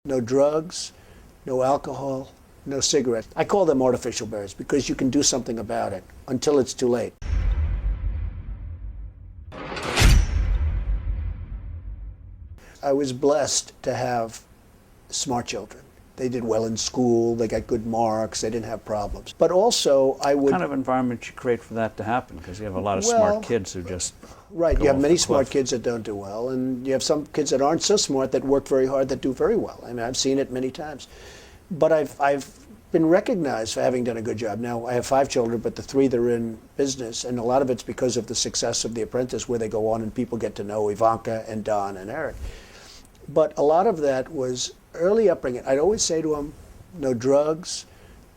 No drugs, no alcohol, no cigarettes. I call them artificial berries because you can do something about it until it's too late. I was blessed to have smart children. They did well in school, they got good marks, they didn't have problems. But also, I would... What kind of environment you create for that to happen? Because you have a lot of smart kids who just... Right, you have many smart kids that don't do well, and you have some kids that aren't so smart that work very hard that do very well. I mean, I've seen it many times. But I've been recognized for having done a good job. Now, I have 5 children, but the 3 that are in business, and a lot of it's because of the success of The Apprentice, where they go on and people get to know Ivanka and Don and Eric. But a lot of that was early upbringing. I'd always say to them, no drugs,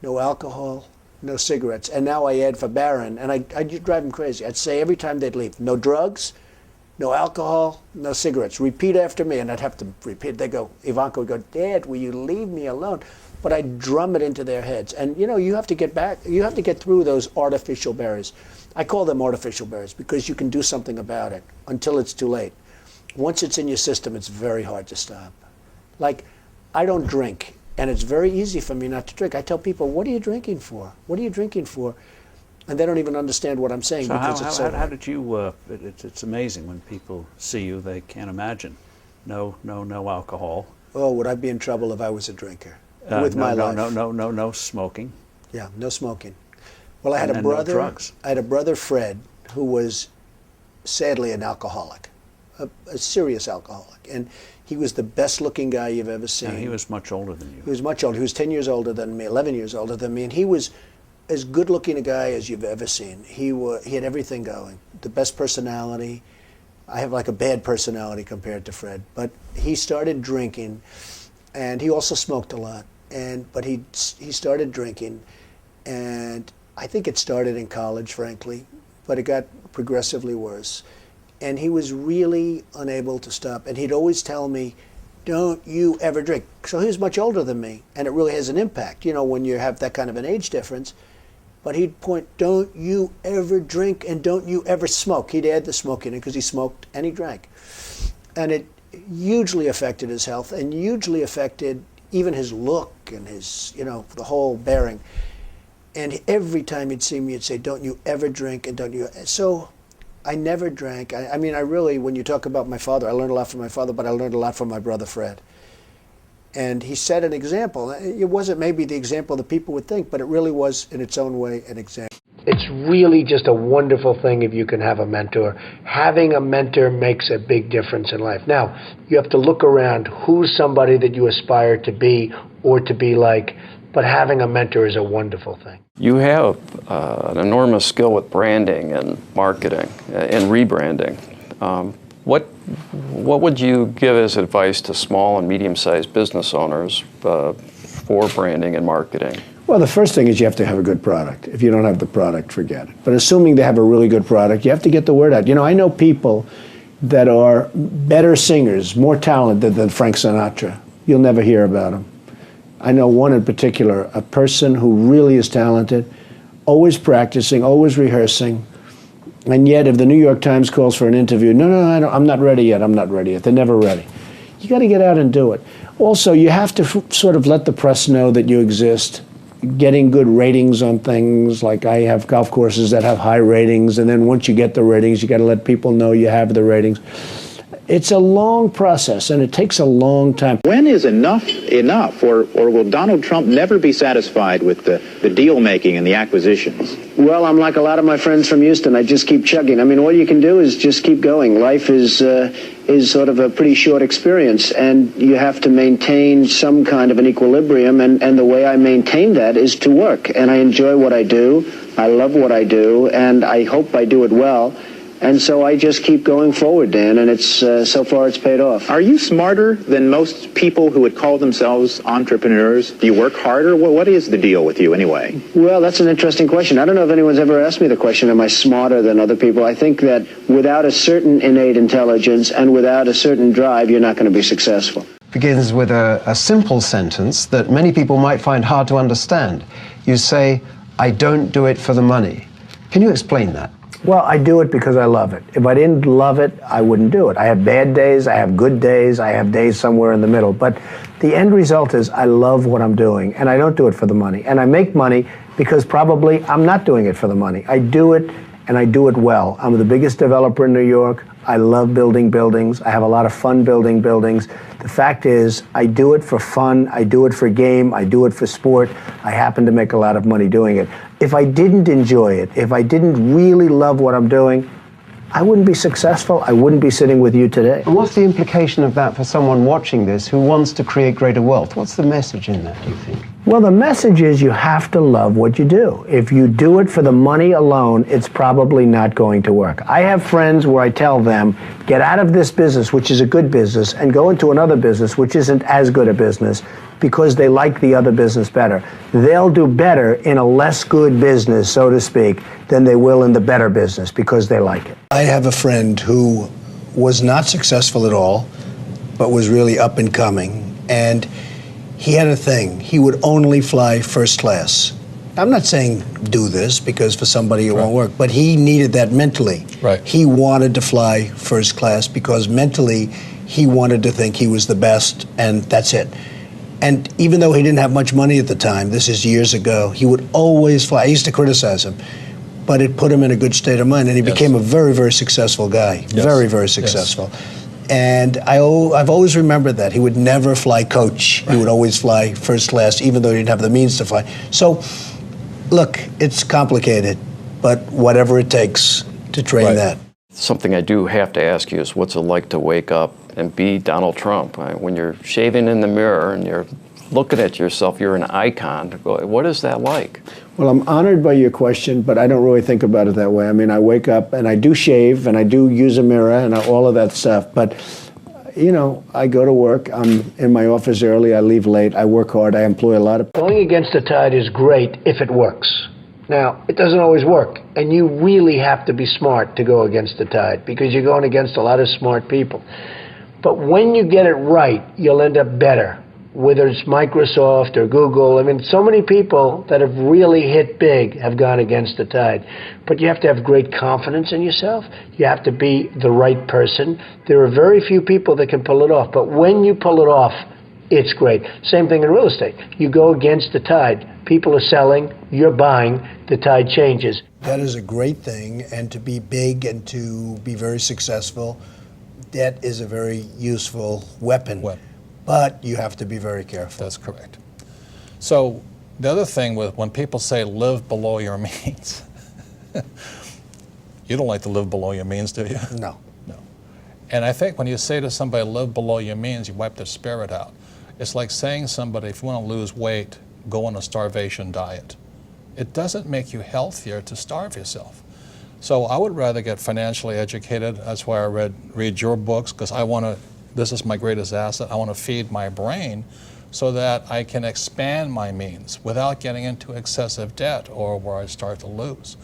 no alcohol, no cigarettes. And now I add for Barron, and I'd drive them crazy. I'd say every time they'd leave, no drugs, no alcohol, no cigarettes. Repeat after me, and I'd have to repeat. They'd go, Ivanka would go, Dad, will you leave me alone? But I'd drum it into their heads. And you know, you have to get through those artificial berries. I call them artificial berries because you can do something about it until it's too late. Once it's in your system, it's very hard to stop. Like, I don't drink, and it's very easy for me not to drink. I tell people, what are you drinking for? What are you drinking for? And they don't even understand what I'm saying. So because how did you, it's amazing when people see you, they can't imagine. No alcohol. Oh, would I be in trouble if I was a drinker? With my life. No smoking. Yeah, no smoking. Well, I had a brother. No drugs. I had a brother, Fred, who was sadly an alcoholic, a serious alcoholic, and he was the best-looking guy you've ever seen. And he was much older than you. He was much older. He was 10 years older than me, 11 years older than me, and he was as good-looking a guy as you've ever seen. He had everything going. The best personality. I have like a bad personality compared to Fred, but he started drinking, and he also smoked a lot. But he started drinking, and I think it started in college, frankly, but it got progressively worse. And he was really unable to stop. And he'd always tell me, don't you ever drink. So he was much older than me, and it really has an impact, you know, when you have that kind of an age difference. But he'd point, don't you ever drink and don't you ever smoke. He'd add the smoking in because he smoked and he drank. And it hugely affected his health and hugely affected even his look and his, you know, the whole bearing. And every time he'd see me, he'd say, don't you ever drink and don't you... So I never drank. I mean, I really, when you talk about my father, I learned a lot from my father, but I learned a lot from my brother Fred. And he set an example. It wasn't maybe the example that people would think, but it really was, in its own way, an example. It's really just a wonderful thing if you can have a mentor. Having a mentor makes a big difference in life. Now, you have to look around who's somebody that you aspire to be or to be like, but having a mentor is a wonderful thing. You have an enormous skill with branding and marketing and rebranding. What would you give as advice to small and medium-sized business owners for branding and marketing? Well, the first thing is you have to have a good product. If you don't have the product, forget it. But assuming they have a really good product, you have to get the word out. You know, I know people that are better singers, more talented than Frank Sinatra. You'll never hear about them. I know one in particular, a person who really is talented, always practicing, always rehearsing, and yet if the New York Times calls for an interview, no, I'm not ready yet, I'm not ready yet. They're never ready. You got to get out and do it. Also, you have to sort of let the press know that you exist, getting good ratings on things. Like I have golf courses that have high ratings, and then once you get the ratings, you got to let people know you have the ratings. It's a long process, and it takes a long time. When is enough, or will Donald Trump never be satisfied with the deal-making and the acquisitions? Well, I'm like a lot of my friends from Houston. I just keep chugging. I mean, all you can do is just keep going. Life is sort of a pretty short experience, and you have to maintain some kind of an equilibrium, and the way I maintain that is to work. And I enjoy what I do. I love what I do, and I hope I do it well. And so I just keep going forward, Dan, and it's so far it's paid off. Are you smarter than most people who would call themselves entrepreneurs? Do you work harder? What is the deal with you anyway? Well, that's an interesting question. I don't know if anyone's ever asked me the question, am I smarter than other people? I think that without a certain innate intelligence and without a certain drive, you're not going to be successful. Begins with a simple sentence that many people might find hard to understand. You say, I don't do it for the money. Can you explain that? Well, I do it because I love it. If I didn't love it, I wouldn't do it. I have bad days, I have good days, I have days somewhere in the middle. But The end result is I love what I'm doing, and I don't do it for the money. And I make money because probably I'm not doing it for the money. I do it, and I do it well. I'm the biggest developer in New York. I love building buildings. I have a lot of fun building buildings. The fact is, I do it for fun. I do it for game. I do it for sport. I happen to make a lot of money doing it. If I didn't enjoy it, if I didn't really love what I'm doing, I wouldn't be successful. I wouldn't be sitting with you today. And what's the implication of that for someone watching this who wants to create greater wealth? What's the message in that, do you think? Well, the message is you have to love what you do. If you do it for the money alone, it's probably not going to work. I have friends where I tell them, get out of this business, which is a good business, and go into another business, which isn't as good a business, because they like the other business better. They'll do better in a less good business, so to speak, than they will in the better business because they like it. I have a friend who was not successful at all, but was really up and coming. And he had a thing. He would only fly first class. I'm not saying do this because for somebody it won't work, but he needed that mentally. Right. He wanted to fly first class because mentally he wanted to think he was the best, and that's it. And even though he didn't have much money at the time, this is years ago, he would always fly. I used to criticize him, but it put him in a good state of mind, and he became a very, very successful guy. Yes. Very, very successful. And I've always remembered that. He would never fly coach. He would always fly first class, even though he didn't have the means to fly. So, look, it's complicated, but whatever it takes to train that. Something I do have to ask you is what's it like to wake up and be Donald Trump? When you're shaving in the mirror and you're looking at yourself, you're an icon. What is that like? Well, I'm honored by your question, but I don't really think about it that way. I mean, I wake up and I do shave and I do use a mirror and all of that stuff. But, you know, I go to work. I'm in my office early. I leave late. I work hard. I employ a lot of... Going against the tide is great if it works. Now, it doesn't always work. And you really have to be smart to go against the tide because you're going against a lot of smart people. But when you get it right, you'll end up better. Whether it's Microsoft or Google, I mean, so many people that have really hit big have gone against the tide. But you have to have great confidence in yourself. You have to be the right person. There are very few people that can pull it off. But when you pull it off, it's great. Same thing in real estate. You go against the tide. People are selling, you're buying, the tide changes. That is a great thing, and to be big and to be very successful, that is a very useful weapon. But you have to be very careful. That's correct. So the other thing with when people say live below your means, you don't like to live below your means, do you? No. No. And I think when you say to somebody live below your means, you wipe their spirit out. It's like saying somebody, if you want to lose weight, go on a starvation diet. It doesn't make you healthier to starve yourself. So I would rather get financially educated. That's why I read your books, because I want to, this is my greatest asset. I want to feed my brain so that I can expand my means without getting into excessive debt or where I start to lose.